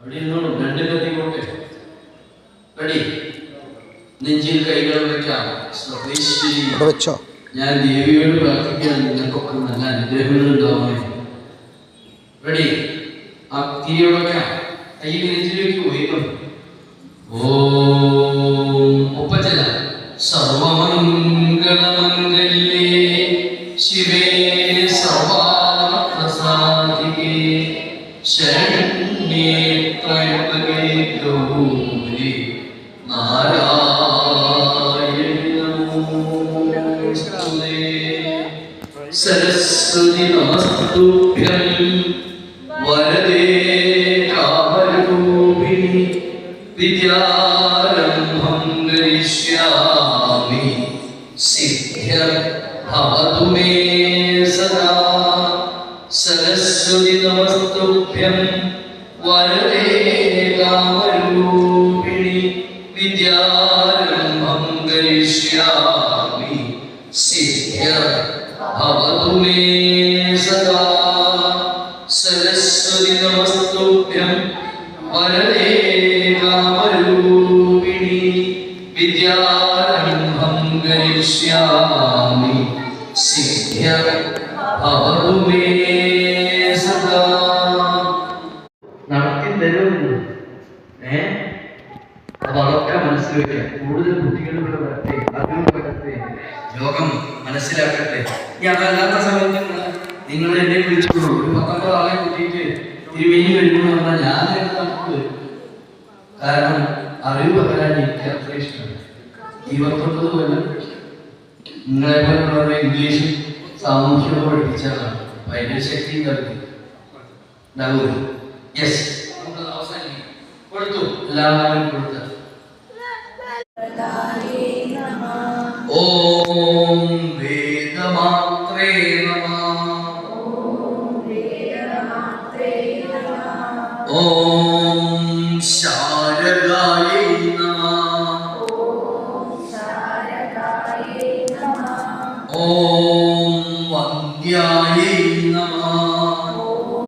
അവിടെ ഇരുന്നോളൂ. രണ്ട് കത്തിക്കോട്ടെ. റെഡി? നെഞ്ചിൽ കൈകൾ വെക്കാം. വെച്ചോ. ഞാൻ ദേവിയോട് പ്രാർത്ഥിക്കാൻ നിങ്ങൾക്കൊക്കെ നല്ല അനുഗ്രഹങ്ങൾ ഉണ്ടാവണേ. റെഡി? ആ തിരിയെ വെക്കാം. കൈ നെഞ്ചിലേക്ക് പോയിക്കും. ഓം ഒപ്പച്ചല സർവമംഗളമംഗല്യേ ശിവേ സർവാർത്ഥസാധികേ ശരണ്യേ ത്രയംബകേ ഗൗരി നാരായണി നമോസ്തുതേ. സരസ്വതി നമസ്തുഭ്യം വരദേ കാമരൂപിണി വിദ്യാരംഭം കരിഷ്യാമി സിദ്ധ്യർഭവതു മേ സദാ. സരസ്വതി നമസ്തുഭ്യം വരദേ കാമരൂപിണി വിദ്യാരംഭം കരിഷ്യാമി സിദ്ധ്യർഭവതു മേ സദാ. സരസ്വതി നമസ്തുഭ്യം വരദേ കാമരൂപിണി വിദ്യാരംഭം കരിഷ്യാമി സിദ്ധ്യർഭവതു മേ സദാ. നടത്തി തരുന്നു. അപ്പൊ അതൊക്കെ മനസ്സിൽ വെക്കാം. കൂടുതൽ കുട്ടികളിലൂടെ വരട്ടെ, അറിവ് വരട്ടെ, ലോകം മനസ്സിലാക്കട്ടെ. ഇനി അതല്ലാത്ത സമയത്ത് നിങ്ങൾ എന്നെ വിളിച്ചോളൂ. ഒരു 19 ആളെ കൂട്ടിയിട്ട് തിരുമേനി വരുന്നു പറഞ്ഞാൽ ഞാൻ നമുക്ക് വരും. കാരണം അറിവ് പകരാൻ എനിക്ക് അത്ര ഇഷ്ടമാണ്. 29 കൊല്ലം നിങ്ങളെ പോലുള്ളവരുടെ ഇംഗ്ലീഷും സാമൂഹ്യവും പഠിപ്പിച്ചതാണ്. അതിന്റെ ശക്തി ഉണ്ടാവില്ല. യെസ്, അവസാനിക്കും. കൊടുത്തു, എല്ലാവരും കൊടുത്ത. ഓം വേദമാത്രേ നമഃ. ഓം ശാരദായൈ നമഃ. ഓം വന്ദ്യായൈ